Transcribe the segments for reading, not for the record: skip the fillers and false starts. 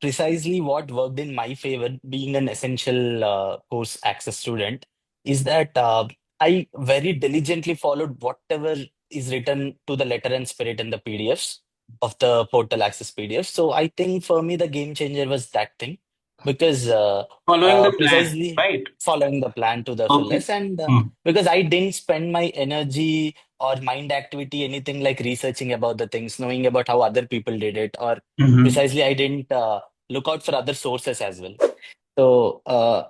precisely what worked in my favor, being an essential course access student, is that I very diligently followed whatever is written to the letter and spirit in the PDFs of the portal access PDFs. So I think for me, the game changer was that thing because Following the plan, precisely right? following the plan to the Okay. fullest, and Hmm. because I didn't spend my energy or mind activity anything like researching about the things, knowing about how other people did it, or Mm-hmm. precisely I didn't look out for other sources as well. So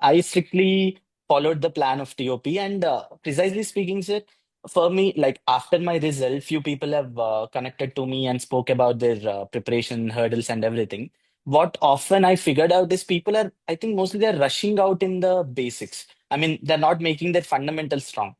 I strictly followed the plan of TOP, and precisely speaking, sir, for me, like after my result, few people have connected to me and spoke about their preparation hurdles and everything. What often I figured out is people are, I think mostly they're rushing out in the basics. I mean, they're not making their fundamentals strong.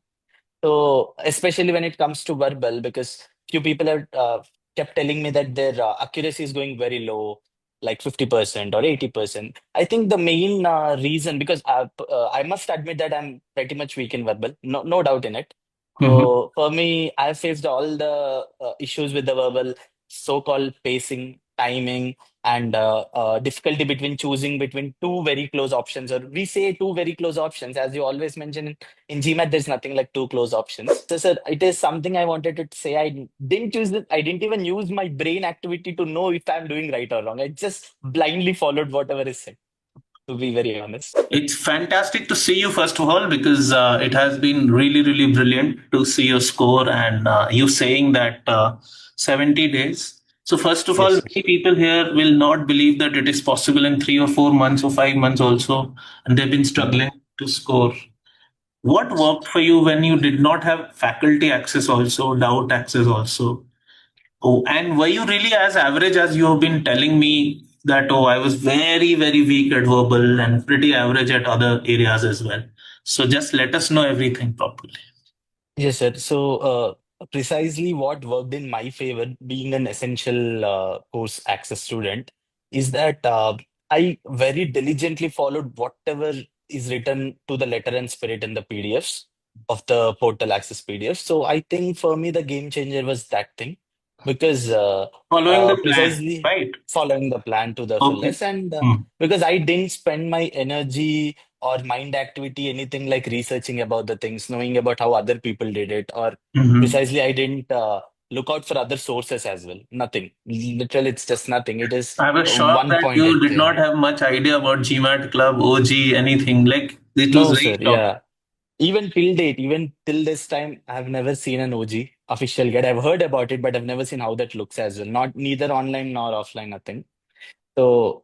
So especially when it comes to verbal, because few people have kept telling me that their accuracy is going very low, like 50% or 80%. I think the main reason, because I must admit that I'm pretty much weak in verbal, no doubt in it. Mm-hmm. So for me, I've faced all the issues with the verbal, so-called pacing, timing, and difficulty between choosing between two very close options, or we say two very close options, as you always mention in GMAT, there's nothing like two close options. So, sir, it is something I wanted to say. I didn't use it. I didn't even use my brain activity to know if I'm doing right or wrong. I just blindly followed whatever is said, to be very honest. It's fantastic to see you, first of all, because it has been really, really brilliant to see your score and you saying that 70 days. So, first of all, Yes, sir. many people here will not believe that it is possible in 3 or 4 months or 5 months also, and they've been Mhm. struggling to score. What worked for you when you did not have faculty access also, doubt access also? Oh, and were you really as average as you have been telling me that, oh, I was very, very weak at verbal and pretty average at other areas as well? So just let us know everything properly. Yes, sir. So, precisely what worked in my favor, being an essential course access student, is that I very diligently followed whatever is written to the letter and spirit in the PDFs of the portal access PDFs. So, I think for me, the game changer was that thing because Following the plan, precisely right? following the plan to the Okay. fullest, and Hmm. because I didn't spend my energy or mind activity, anything like researching about the things, knowing about how other people did it, or Hmm. precisely I didn't look out for other sources as well. Nothing. Literally, it's just nothing. It is I was shocked one that pointed you did thing. not have much idea about GMAT Club, OG, anything. Like, it was No, very sir. shocking. Yeah. Even till date, even till this time, I've never seen an OG official guide. I've heard about it, but I've never seen how that looks as well. Not neither online nor offline, nothing. So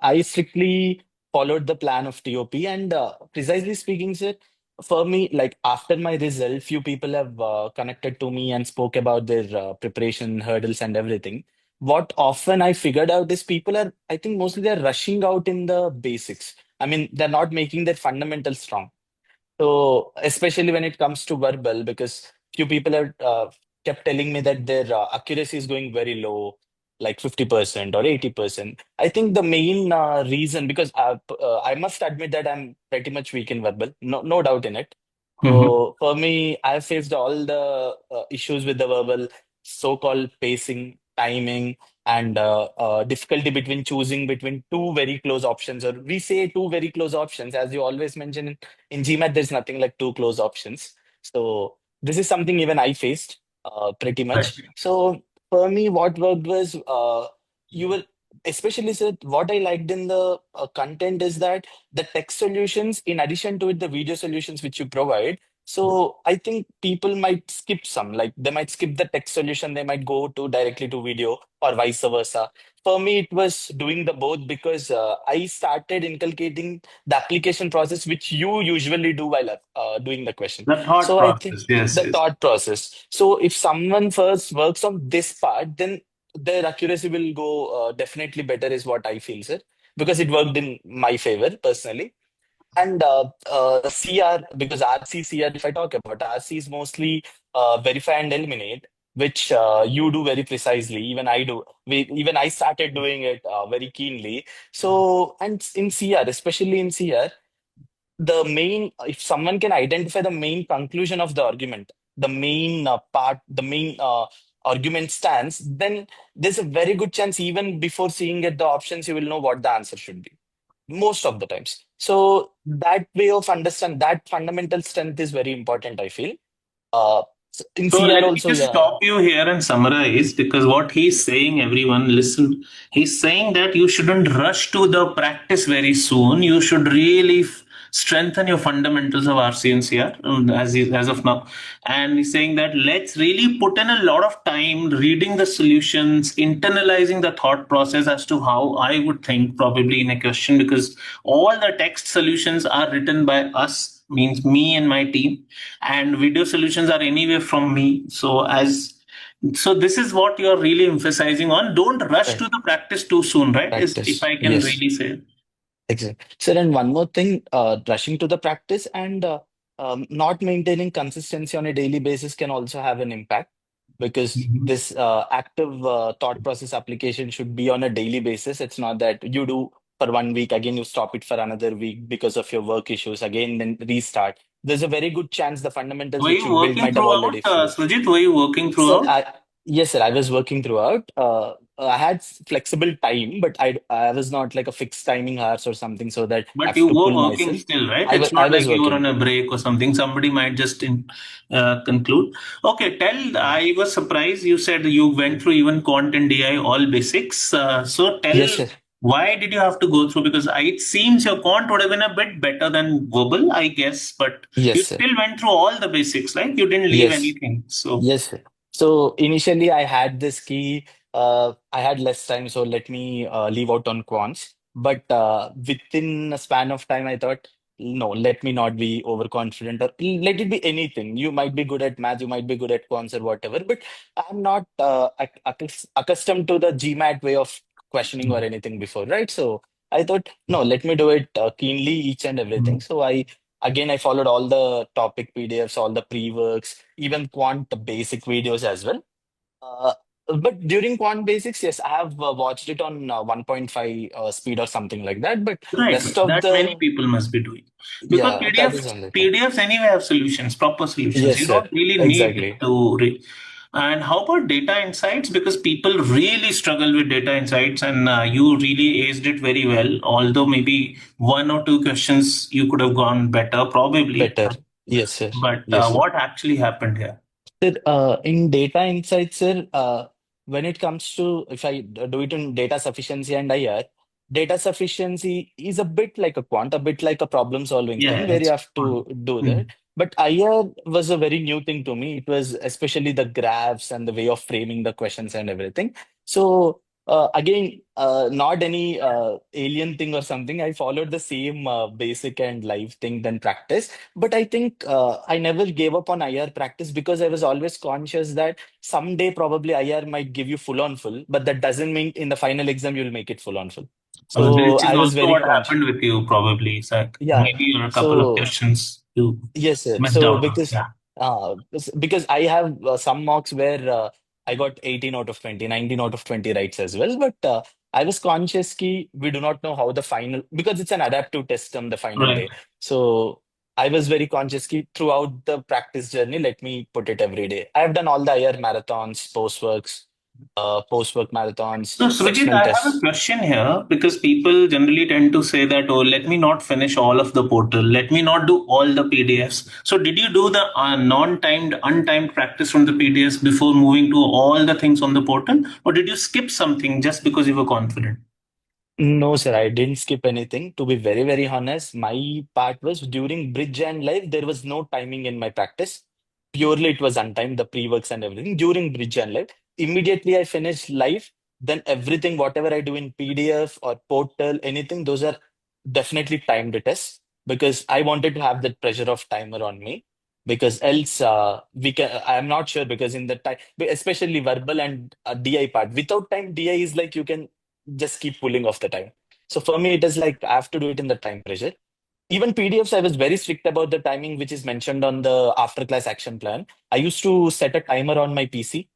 I strictly followed the plan of TOP, and precisely speaking, sir, for me, like after my result, few people have connected to me and spoke about their preparation hurdles and everything. What often I figured out is people are, I think mostly they're rushing out in the basics. I mean, they're not making their fundamentals strong. So especially when it comes to verbal, because few people have kept telling me that their accuracy is going very low, like 50% or 80%. I think the main reason, because I must admit that I'm pretty much weak in verbal, no doubt in it. Hmm. So for me, I've faced all the issues with the verbal, so-called pacing, timing, and difficulty between choosing between two very close options, or we say two very close options, as you always mention in GMAT, there's nothing like two close options. So this is something even I faced pretty Right. much. So for me, what worked was you will, especially said what I liked in the content is that the text solutions, in addition to it, the video solutions which you provide. So I think people might skip some, like they might skip the text solution, they might go to directly to video or vice versa. For me, it was doing the both because I started inculcating the application process which you usually do while doing the question. The thought So I think process, yes, the yes. thought process. So if someone first works on this part, then their accuracy will go definitely better, is what I feel, sir, because it worked in my favor personally. And CR, because RC, CR, if I talk about RC, is mostly verify and eliminate, which you do very precisely. Even I do. Even I started doing it very keenly. So, and in CR, especially in CR, the main, if someone can identify the main conclusion of the argument, the main part, the main argument stands, then there's a very good chance even before seeing at the options, you will know what the answer should be most of the times. So that way of understand that fundamental strength is very important, I feel. Uh, in So CR let me also, just yeah. stop you here and summarize, because what he's saying, everyone listen, he's saying that you shouldn't rush to the practice very soon. You should really strengthen your fundamentals of RCNCR as of now. And he's saying that let's really put in a lot of time reading the solutions, internalizing the thought process as to how I would think probably in a question, because all the text solutions are written by us, means me and my team, and video solutions are anyway from me. So this is what you're really emphasizing on. Don't rush Right. to the practice too soon, right? Is if Practice. I can Yes. really say. Exactly. So then one more thing, rushing to the practice and not maintaining consistency on a daily basis can also have an impact, because Mhm. this active thought process application should be on a daily basis. It's not that you do for 1 week, again you stop it for another week because of your work issues, again then restart. There's a very good chance the fundamentals Were which you you build working might have throughout, already flew. Srujit? Were you working Sir, throughout? yes, sir. I was working throughout. I had flexible time, but I was not like a fixed timing hours or something, so that I But have you to were pull working myself. still, right? I was It's I not was like you were on working. a break or something. Somebody might just conclude. Okay, tell. Yeah. I was surprised. You said you went through even quant and DI, all basics. So tell, Yes, sir. why did you have to go through? Because it seems your quant would have been a bit better than verbal, I guess. But Yes, you sir. still went through all the basics, like you didn't leave Yes. anything. So Yes, sir. So initially, I had this key. I had less time, so let me leave out on quants. But within a span of time, I thought, no, let me not be overconfident, or let it be anything. You might be good at math, you might be good at quants or whatever, but I'm not accustomed to the GMAT way of questioning or anything before, right? So I thought, no, let me do it keenly, each and everything. So I followed all the topic PDFs, all the pre-works, even quant basic videos as well. Uh, but during quant basics, yes, I have watched it on 1.5 speed or something like that. But right, rest of that many the, people must be doing, because yeah, that is only thing. PDFs anyway have solutions, proper solutions. Yes, You sir. don't really need Exactly. to. And how about data insights? Because people really struggle with data insights, and you really aced it very well. Although maybe one or two questions you could have gone better, probably. Better. Yes, sir. But Yes, sir. what actually happened here? Sir, in data insights, sir, when it comes to if I do it in data sufficiency and IR, data sufficiency is a bit like a quant, a bit like a problem solving Yeah, thing where you it's have fun. to do that. Mm. But IR was a very new thing to me. It was especially the graphs and the way of framing the questions and everything. So again, not any alien thing or something. I followed the same basic and live thing than practice. But I think I never gave up on IR practice because I was always conscious that someday probably IR might give you full on full, but that doesn't mean in the final exam you'll make it full on full. So Which is I was also very what conscious. happened with you, probably. So Yeah. maybe a couple of So questions you yes, sir. missed So out on. because Yeah. I have some mocks where I got 18 out of 20, 19 out of 20 rights as well. But I was conscious ki we do not know how the final, because it's an adaptive test on the final Right. day. So I was very conscious ki throughout the practice journey, let me put it every day. I have done all the IR marathons, post-work marathons, So, Srujit, sectional I have a tests. question here, because people generally tend to say that, oh, let me not finish all of the portal, let me not do all the PDFs. So, did you do the non-timed, untimed practice from the PDFs before moving to all the things on the portal, or did you skip something just because you were confident? No, sir, I didn't skip anything. To be very, very honest, my part was during bridge and live, there was no timing in my practice. Purely it was untimed, the pre-works and everything during bridge and live. Immediately I finished live, then everything, whatever I do in PDF or portal, anything, those are definitely timed tests because I wanted to have that pressure of timer on me. Because else, we can. I am not sure because in the time, especially verbal and DI part, without time, DI is like you can just keep pulling off the time. So for me, it is like I have to do it in the time pressure. Even PDFs, I was very strict about the timing, which is mentioned on the after class action plan. I used to set a timer on my PC,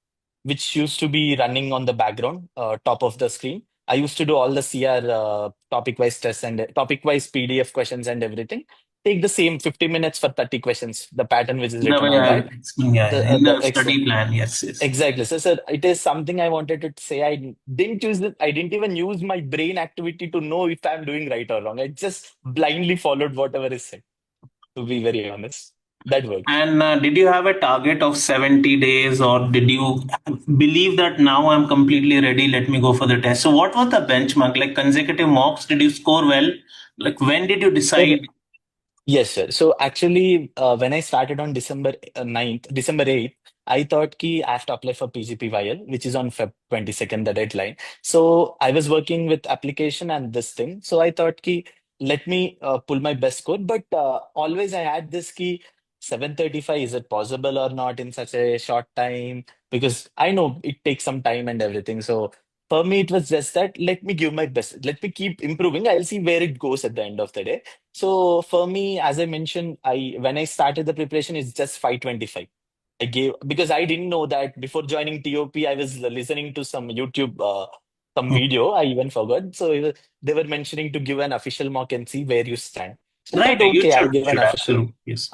which used to be running on the background, top of the screen. I used to do all the CR topic wise tests and topic wise PDF questions and everything. take the same 50 minutes for 30 questions, the pattern which is The written way on I that. explained, yeah, The, yeah, in the the study plan, yes, yes. Exactly. So, sir, it is something I wanted to say. I didn't use it. I didn't even use my brain activity to know if I'm doing right or wrong. I just blindly followed whatever is said, to be very honest. That worked. And did you have a target of 70 days, or did you believe that now I'm completely ready, let me go for the test? So, what was the benchmark? Like consecutive mocks, did you score well? Like, when did you Sir, decide? yes, sir. So actually, when I started on December 9th, December 8th, I thought ki I have to apply for PGP YL, which is on Feb 22nd, the deadline. So I was working with application and this thing. So I thought ki let me pull my best score. But always I had this ki 735, is it possible or not in such a short time? Because I know it takes some time and everything. So for me, it was just that let me give my best. Let me keep improving. I'll see where it goes at the end of the day. So for me, as I mentioned, I when I started the preparation, it's just 525. I gave because I didn't know that before joining TOP, I was listening to some YouTube some video. I even forgot. So they were mentioning to give an official mock and see where you stand. So I Right, thought, you okay, I'll should, give an official. absolutely, yes.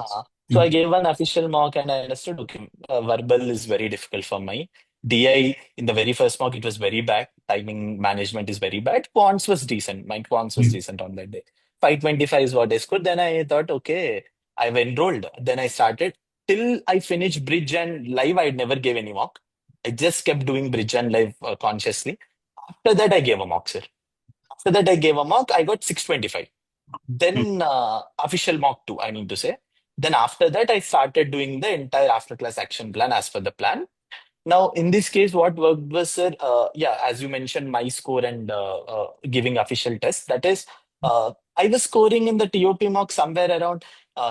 So I gave one official mock and I understood, okay, verbal is very difficult for me. DI in the very first mock, it was very bad. Timing management is very bad. Quants was decent. My quants was Mm. decent on that day. 525 is what I scored. Then I thought, okay, I've enrolled. Then I started till I finished bridge and live. I never gave any mock. I just kept doing bridge and live consciously. After that, I gave a mock, sir. After that, I gave a mock. I got 625. Mm. Then official mock two, I need to say. Then after that, I started doing the entire after class action plan as per the plan. Now, in this case, what worked was, sir, yeah, as you mentioned, my score and giving official test. That is, I was scoring in the TOP mock somewhere around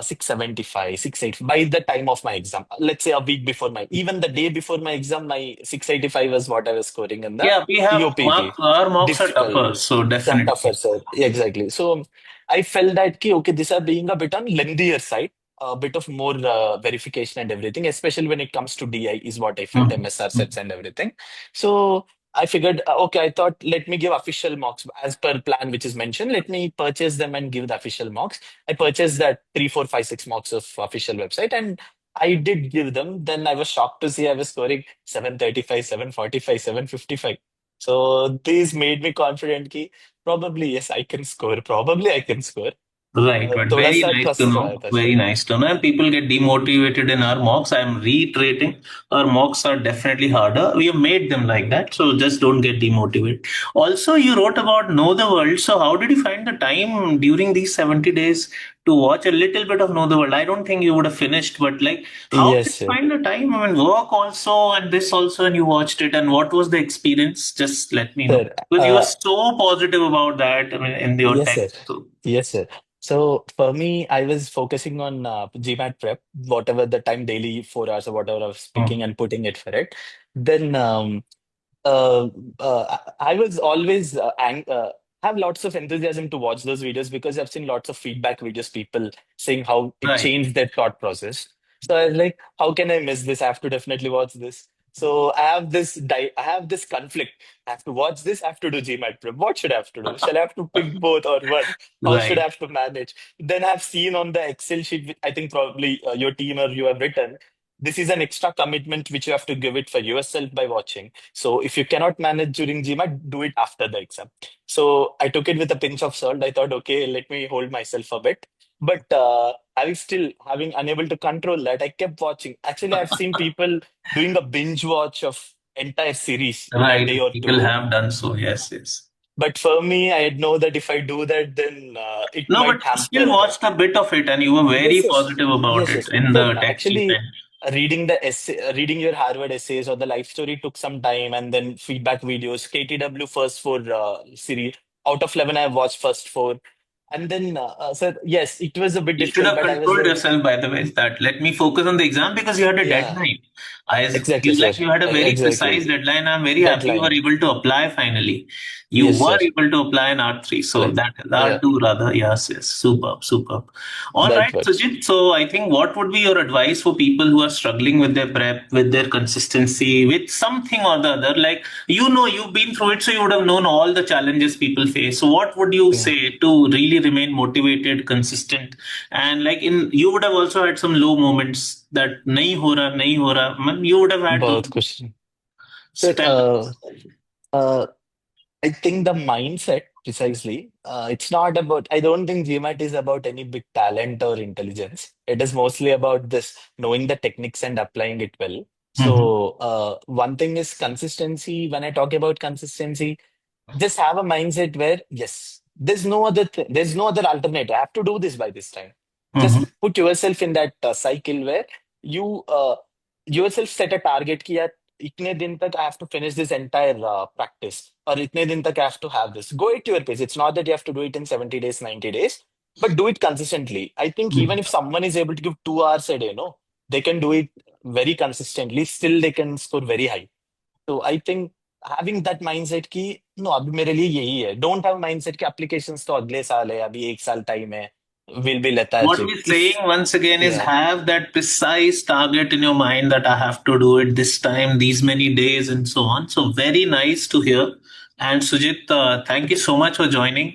675, 680 by the time of my exam. Let's say a week before even the day before my exam, my 685 was what I was scoring in the Yeah, we have TOPT. our mocks are Difficult, tougher, so tougher, definitely. sir. Exactly. So I felt that, ki, okay, these are being a bit on lengthier side, a bit of more verification and everything, especially when it comes to DI, is what I felt, Mm. MSR Mm. sets and everything. So I figured, okay, I thought, let me give official mocks as per plan, which is mentioned. Let me purchase them and give the official mocks. I purchased that 3, 4, 5, 6 mocks of official website and I did give them. Then I was shocked to see I was scoring 735, 745, 755. So these made me confident कि probably yes I can score. Probably I can score. Right, but थोड़ा very सा nice to trust आया know. था Very sir. nice to know. And people get demotivated in our mocks. I'm reiterating, our mocks are definitely harder. We have made them like that, so just don't get demotivated. Also, you wrote about Know the World. So, how did you find the time during these 70 days to watch a little bit of Know the World? I don't think you would have finished, but like, how did Yes, you sir. find the time? I mean, work also and this also, and you watched it. And what was the experience? Just let me know. Sir, Because you were so positive about that, I mean, in your yes, sir. text. So, Yes, sir. So for me, I was focusing on GMAT prep, whatever the time daily 4 hours or whatever I was mm, picking and putting it for it. Then uh, I was always have lots of enthusiasm to watch those videos because I've seen lots of feedback videos, people saying how it right. changed their thought process. So I was like, how can I miss this? I have to definitely watch this. So I have I have this conflict. I have to watch this. I have to do GMAT prep. What should I have to do? Shall I have to pick both or one? How should I Right. have to manage? Then I've seen on the Excel sheet, I think probably your team or you have written. This is an extra commitment which you have to give it for yourself by watching. So if you cannot manage during GMAT, do it after the exam. So I took it with a pinch of salt. I thought, okay, let me hold myself a bit. But having unable to control that, I kept watching. Actually, I've seen people doing a binge watch of entire series in a Right. day or People two. have done so. Yes, yes. But for me, I know that if I do that, then it No, might but you hamper still the. watched a bit of it and you were very Yes, yes, positive about yes, it yes. in Sir, the text you actually, sent. reading the essay, reading your Harvard essays or the life story took some time, and then feedback videos. KTW first four series out of 11, I watched first four, and then sir, yes, it was a bit You should difficult, have but I was controlled like, yourself, by the way, that let me focus on the exam because you had a yeah, deadline. I exactly, feel sir, like you had a very precise exactly, deadline. I'm very happy you were deadline. able to apply finally. You Yes, were sir, able to apply in R3. So correct. that Yeah, R2 rather. Yes, yes. Superb, superb. All that right, works. Sujit. So I think what would be your advice for people who are struggling with their prep, with their consistency, with something or the other? Like, you know, you've been through it, so you would have known all the challenges people face. So what would you Yeah. say to really really remain motivated, consistent, and like in you would have also had some low moments that nahi ho raha. Man, you would have had those बहुत कुछ sir, step. uh, I think the mindset precisely. It's not about. I don't think GMAT is about any big talent or intelligence. It is mostly about this knowing the techniques and applying it well. Mhm. So one thing is consistency. When I talk about consistency, just have a mindset where yes, there's no other alternative. I have to do this by this time. Mhm. Just put yourself in that cycle where you yourself set a target कि यार इतने दिन तक I have to finish this entire practice और इतने दिन तक I have to have this. Go at your pace. It's not that you have to do it in 70 days, 90 days, but do it consistently. I think even if someone is able to give 2 hours a day, no, they can do it very consistently. Still, they can score very high. So I think having that mindset कि no अभी मेरे लिए यही है, don't have mindset कि applications तो अगले साल है, अभी 1 साल टाइम है, will be What lethargic we're इस saying once again is या have that precise target in your mind that I have to do it this time, these many days, and so on. So very nice to hear. And Sujit, thank you so much for joining.